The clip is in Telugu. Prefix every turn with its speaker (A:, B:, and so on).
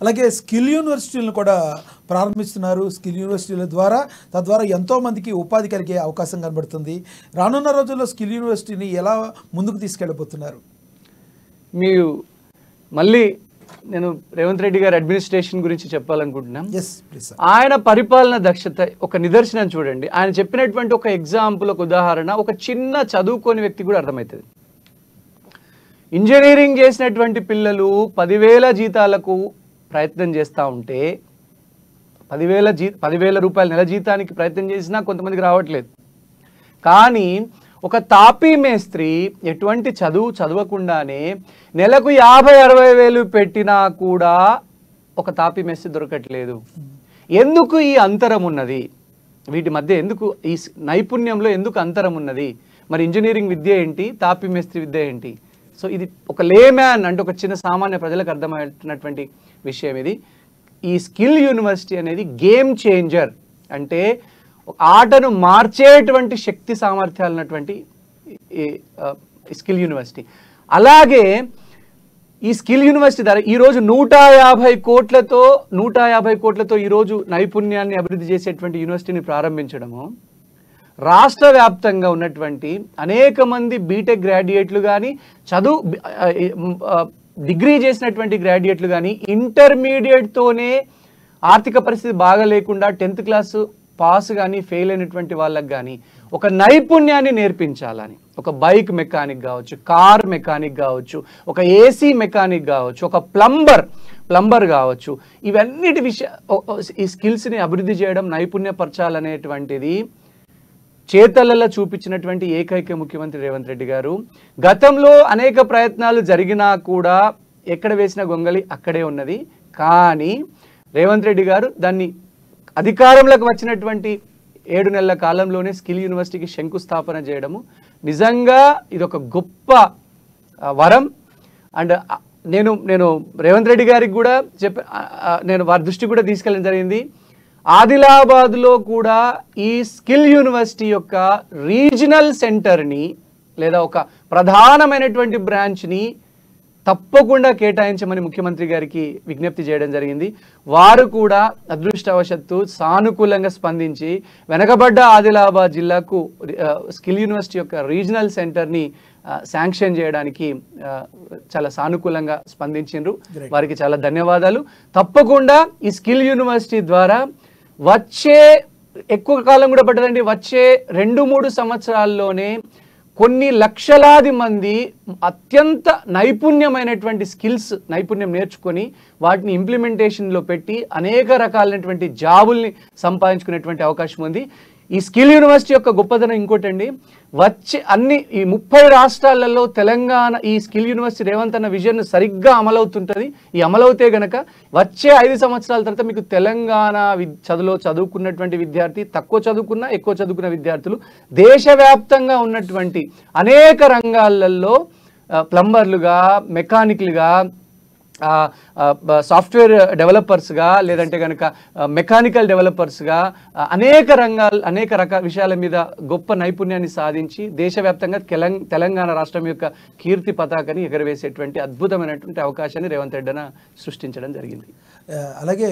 A: అలాగే స్కిల్ యూనివర్సిటీలను కూడా ప్రారంభిస్తున్నారు. స్కిల్ యూనివర్సిటీల ద్వారా తద్వారా ఎంతోమందికి ఉపాధి కలిగే అవకాశం కనబడుతుంది. రానున్న రోజుల్లో స్కిల్ యూనివర్సిటీని ఎలా ముందుకు తీసుకెళ్ళబోతున్నారు?
B: మీరు మళ్ళీ నేను రేవంత్ రెడ్డి గారి అడ్మినిస్ట్రేషన్ గురించి చెప్పాలనుకుంటున్నాం. ఆయన పరిపాలన దక్షత ఒక నిదర్శనం చూడండి. ఆయన చెప్పినటువంటి ఒక ఎగ్జాంపుల్, ఒక ఉదాహరణ ఒక చిన్న చదువుకోని వ్యక్తి కూడా అర్థమవుతుంది. ఇంజనీరింగ్ చేసినటువంటి పిల్లలు 10,000 జీతాలకు ప్రయత్నం చేస్తూ ఉంటే 10,000 రూపాయల నెల జీతానికి ప్రయత్నం చేసినా కొంతమందికి రావట్లేదు. కానీ ఒక తాపీ మేస్త్రి ఎటువంటి చదవకుండానే నెలకు 50-60 వేలు పెట్టినా కూడా ఒక తాపీ మేస్త్రి దొరకట్లేదు. ఎందుకు ఈ అంతరం ఉన్నది? వీటి మధ్య ఎందుకు ఈ నైపుణ్యంలో ఎందుకు అంతరం ఉన్నది? మరి ఇంజనీరింగ్ విద్య ఏంటి, తాపీ మేస్త్రి విద్య ఏంటి? సో ఇది ఒక లేమ్యాన్ అంటే ఒక చిన్న సామాన్య ప్రజలకు అర్థమవుతున్నటువంటి విషయం. ఇది ఈ స్కిల్ యూనివర్సిటీ అనేది గేమ్ చేంజర్, అంటే ఆటను మార్చేటువంటి శక్తి సామర్థ్యాలు ఉన్నటువంటి స్కిల్ యూనివర్సిటీ. అలాగే ఈ స్కిల్ యూనివర్సిటీ ద్వారా ఈరోజు 150 కోట్లతో ఈరోజు నైపుణ్యాన్ని అభివృద్ధి చేసేటువంటి యూనివర్సిటీని ప్రారంభించడము, రాష్ట్ర వ్యాప్తంగా ఉన్నటువంటి అనేక మంది బీటెక్ గ్రాడ్యుయేట్లు కానీ, డిగ్రీ చేసినటువంటి గ్రాడ్యుయేట్లు కానీ, ఇంటర్మీడియట్తోనే ఆర్థిక పరిస్థితి బాగా లేకుండా 10th క్లాసు పాస్ కానీ ఫెయిల్ అయినటువంటి వాళ్ళకి కానీ ఒక నైపుణ్యాన్ని నేర్పించాలని, ఒక బైక్ మెకానిక్ కావచ్చు, కార్ మెకానిక్ కావచ్చు, ఒక ఏసీ మెకానిక్ కావచ్చు, ఒక ప్లంబర్ కావచ్చు, ఇవన్నిటి ఈ స్కిల్స్ని అభివృద్ధి చేయడం, నైపుణ్యపరచాలనేటువంటిది చేతలలో చూపించినటువంటి ఏకైక ముఖ్యమంత్రి రేవంత్ రెడ్డి గారు. గతంలో అనేక ప్రయత్నాలు జరిగినా కూడా ఎక్కడ వేసిన గొంగలి అక్కడే ఉన్నది. కానీ రేవంత్ రెడ్డి గారు దాన్ని అధికారంలోకి వచ్చినటువంటి 7 నెలల కాలంలోనే స్కిల్ యూనివర్సిటీకి శంకుస్థాపన చేయడము నిజంగా ఇది ఒక గొప్ప వరం. అండ్ నేను రేవంత్ రెడ్డి గారికి కూడా నేను వారి దృష్టి కూడా తీసుకెళ్ళడం జరిగింది. ఆదిలాబాద్లో కూడా ఈ స్కిల్ యూనివర్సిటీ యొక్క రీజనల్ సెంటర్ని లేదా ఒక ప్రధానమైనటువంటి బ్రాంచ్ని తప్పకుండా కేటాయించమని ముఖ్యమంత్రి గారికి విజ్ఞప్తి చేయడం జరిగింది. వారు కూడా అదృష్టవశాత్తు సానుకూలంగా స్పందించి వెనకబడ్డ ఆదిలాబాద్ జిల్లాకు స్కిల్ యూనివర్సిటీ యొక్క రీజనల్ సెంటర్ని శాంక్షన్ చేయడానికి చాలా సానుకూలంగా స్పందించారు. వారికి చాలా ధన్యవాదాలు. తప్పకుండా ఈ స్కిల్ యూనివర్సిటీ ద్వారా వచ్చే ఎక్కువ కాలం కూడా పట్టదండి, వచ్చే 2-3 సంవత్సరాల్లోనే కొన్ని లక్షలాది మంది అత్యంత నైపుణ్యమైనటువంటి నైపుణ్యం నేర్చుకొని వాటిని ఇంప్లిమెంటేషన్లో పెట్టి అనేక రకాలైనటువంటి జాబుల్ని సంపాదించుకునేటువంటి అవకాశం ఉంది. ఈ స్కిల్ యూనివర్సిటీ యొక్క గొప్పదనం ఇంకోటండి, ఈ 30 రాష్ట్రాలలో తెలంగాణ ఈ స్కిల్ యూనివర్సిటీ రేవంత్ అన్న విజన్ సరిగ్గా అమలవుతుంటుంది. ఈ అమలవుతే గనక వచ్చే 5 సంవత్సరాల తర్వాత మీకు తెలంగాణ చదువుకున్నటువంటి విద్యార్థి, తక్కువ చదువుకున్న ఎక్కువ చదువుకున్న విద్యార్థులు దేశవ్యాప్తంగా ఉన్నటువంటి అనేక రంగాలలో ప్లంబర్లుగా, మెకానిక్లుగా, సాఫ్ట్వేర్ డెవలపర్స్గా, లేదంటే కనుక మెకానికల్ డెవలపర్స్గా అనేక రకాల విషయాల మీద గొప్ప నైపుణ్యాన్ని సాధించి దేశవ్యాప్తంగా తెలంగాణ రాష్ట్రం యొక్క కీర్తి పతాకాన్ని ఎగరవేసేటువంటి అద్భుతమైనటువంటి అవకాశాన్ని రేవంత్ రెడ్డి సృష్టించడం జరిగింది.
A: అలాగే